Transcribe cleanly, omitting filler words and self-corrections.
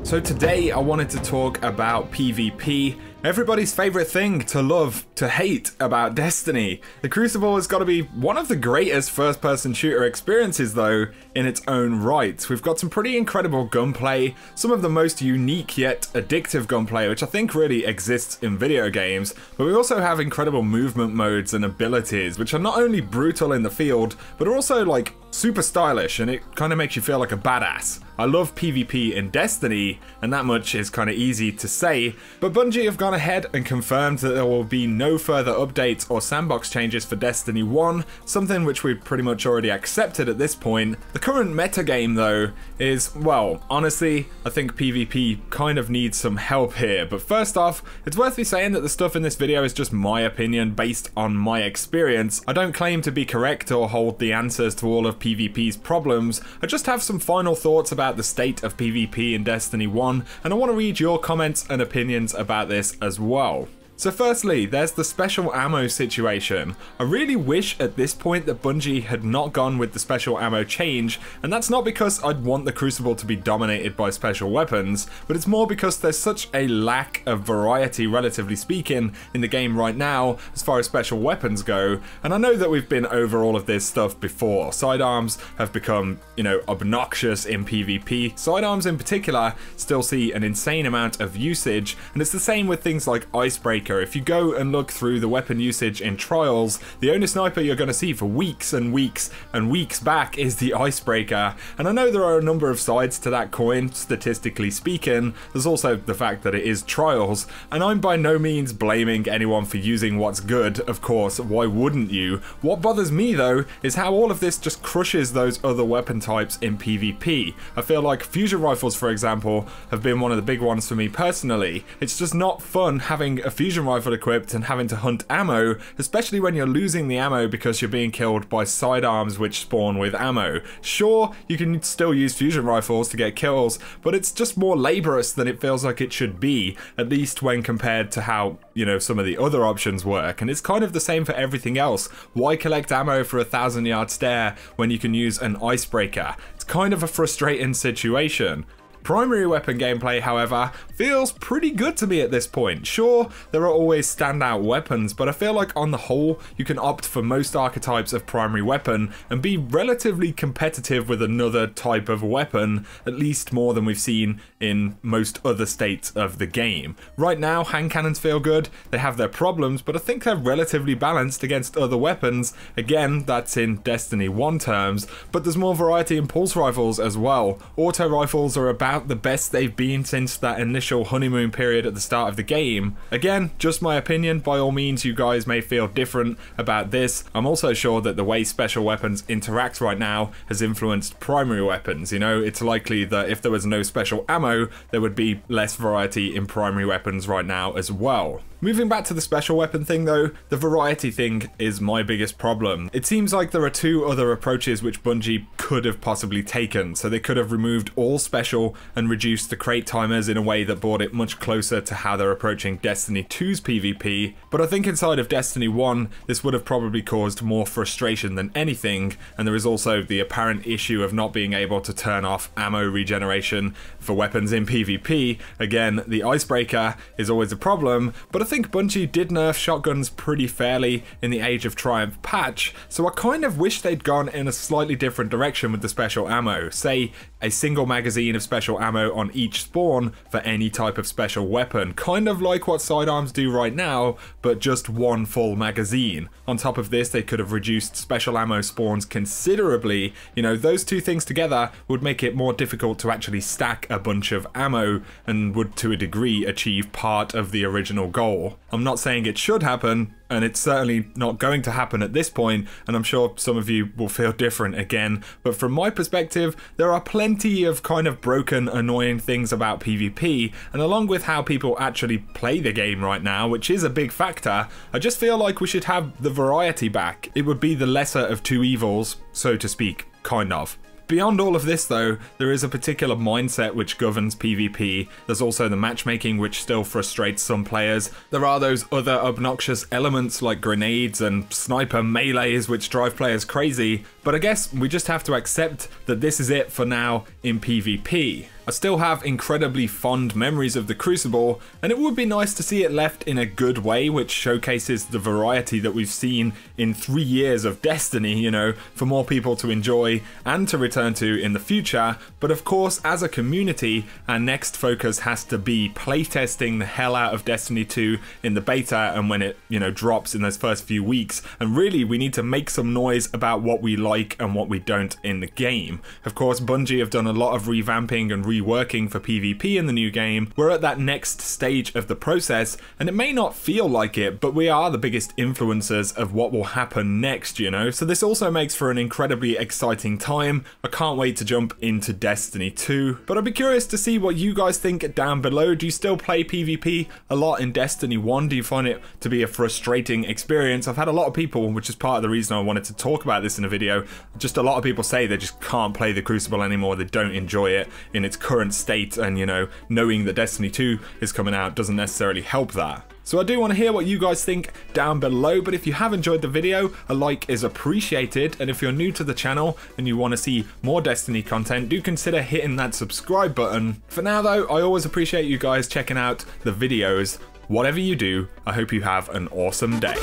So today I wanted to talk about PvP, everybody's favorite thing to love, to hate about Destiny. The Crucible has got to be one of the greatest first-person shooter experiences though, in its own right. We've got some pretty incredible gunplay, some of the most unique yet addictive gunplay which I think really exists in video games, but we also have incredible movement modes and abilities which are not only brutal in the field, but are also like super stylish, and it kind of makes you feel like a badass. I love PvP in Destiny, and that much is kind of easy to say, but Bungie have gone ahead and confirmed that there will be no further updates or sandbox changes for Destiny 1, something which we've pretty much already accepted at this point. The current metagame though is, well, honestly, I think PvP kind of needs some help here, but first off, it's worth me saying that the stuff in this video is just my opinion based on my experience. I don't claim to be correct or hold the answers to all of PvP's problems. I just have some final thoughts about the state of PvP in Destiny 1, and I want to read your comments and opinions about this as well. So firstly, there's the special ammo situation. I really wish at this point that Bungie had not gone with the special ammo change, and that's not because I'd want the Crucible to be dominated by special weapons, but it's more because there's such a lack of variety, relatively speaking, in the game right now as far as special weapons go, and I know that we've been over all of this stuff before. Sidearms have become, you know, obnoxious in PvP. Sidearms in particular still see an insane amount of usage, and it's the same with things like Icebreaker. If you go and look through the weapon usage in Trials, the only sniper you're going to see for weeks and weeks and weeks back is the Icebreaker. And I know there are a number of sides to that coin, statistically speaking. There's also the fact that it is Trials, and I'm by no means blaming anyone for using what's good, of course, why wouldn't you? What bothers me though is how all of this just crushes those other weapon types in PvP. I feel like fusion rifles, for example, have been one of the big ones for me personally. It's just not fun having a fusion rifle equipped and having to hunt ammo, especially when you're losing the ammo because you're being killed by sidearms which spawn with ammo. Sure, you can still use fusion rifles to get kills, but it's just more laborious than it feels like it should be, at least when compared to how, you know, some of the other options work. And it's kind of the same for everything else. Why collect ammo for a 1,000-yard stare when you can use an Icebreaker? It's kind of a frustrating situation. Primary weapon gameplay, however, feels pretty good to me at this point. Sure, there are always standout weapons, but I feel like on the whole, you can opt for most archetypes of primary weapon and be relatively competitive with another type of weapon, at least more than we've seen in most other states of the game. Right now, hand cannons feel good, they have their problems, but I think they're relatively balanced against other weapons. Again, that's in Destiny 1 terms, but there's more variety in pulse rifles as well. Auto rifles are about the best they've been since that initial honeymoon period at the start of the game. Again, just my opinion, by all means you guys may feel different about this. I'm also sure that the way special weapons interact right now has influenced primary weapons. You know, it's likely that if there was no special ammo, there would be less variety in primary weapons right now as well. Moving back to the special weapon thing though, the variety thing is my biggest problem. It seems like there are two other approaches which Bungie could have possibly taken. So they could have removed all special and reduced the crate timers in a way that brought it much closer to how they're approaching Destiny 2's PvP, but I think inside of Destiny 1 this would have probably caused more frustration than anything, and there is also the apparent issue of not being able to turn off ammo regeneration for weapons in PvP. Again, the Icebreaker is always a problem, but I think Bungie did nerf shotguns pretty fairly in the Age of Triumph patch, so I kind of wish they'd gone in a slightly different direction with the special ammo. Say, a single magazine of special ammo on each spawn for any type of special weapon, kind of like what sidearms do right now, but just one full magazine. On top of this, they could have reduced special ammo spawns considerably. You know, those two things together would make it more difficult to actually stack a bunch of ammo and would to a degree achieve part of the original goal. I'm not saying it should happen, and it's certainly not going to happen at this point, and I'm sure some of you will feel different again, but from my perspective, there are plenty of kind of broken, annoying things about PvP, and along with how people actually play the game right now, which is a big factor, I just feel like we should have the variety back. It would be the lesser of two evils, so to speak, kind of. Beyond all of this though, there is a particular mindset which governs PvP. There's also the matchmaking which still frustrates some players. There are those other obnoxious elements like grenades and sniper melees which drive players crazy, but I guess we just have to accept that this is it for now in PvP. I still have incredibly fond memories of the Crucible, and it would be nice to see it left in a good way, which showcases the variety that we've seen in 3 years of Destiny, you know, for more people to enjoy and to return to in the future. But of course, as a community, our next focus has to be playtesting the hell out of Destiny 2 in the beta and when it, you know, drops in those first few weeks. And really, we need to make some noise about what we like and what we don't in the game. Of course, Bungie have done a lot of revamping and reworking for PvP in the new game. We're at that next stage of the process, and it may not feel like it, but we are the biggest influencers of what will happen next, you know? So this also makes for an incredibly exciting time. I can't wait to jump into Destiny 2, but I'd be curious to see what you guys think down below. Do you still play PvP a lot in Destiny 1? Do you find it to be a frustrating experience? I've had a lot of people, which is part of the reason I wanted to talk about this in a video, just a lot of people say they just can't play the Crucible anymore, they don't enjoy it in its current state, and you know, knowing that Destiny 2 is coming out doesn't necessarily help that. So I do want to hear what you guys think down below, but if you have enjoyed the video, a like is appreciated, and if you're new to the channel and you want to see more Destiny content, do consider hitting that subscribe button. For now though, I always appreciate you guys checking out the videos. Whatever you do, I hope you have an awesome day.